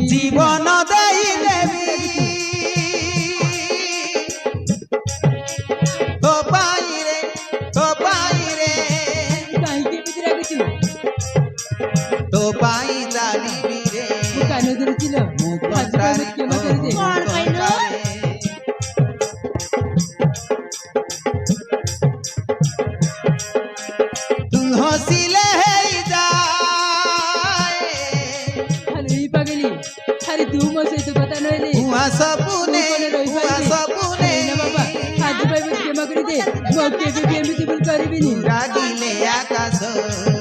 জীবন দেই দেবী তো পাইরে তো পাইরে তো পাই জানিবি রে কানে ধরেছিল মুখটারে ক্ষমা করে দে তুই হসিলে হেই যায় খালি পাগলি খালি তু মো সହିତ কথা নইলে উহা সপুনে না বাবা আজ পাইবে ক্ষমা করে দে ମୁଁ କେବେ ବି ଏମିତି ଭୁଲ କରିବିନି ରାଗିଲେ ଆକାଶ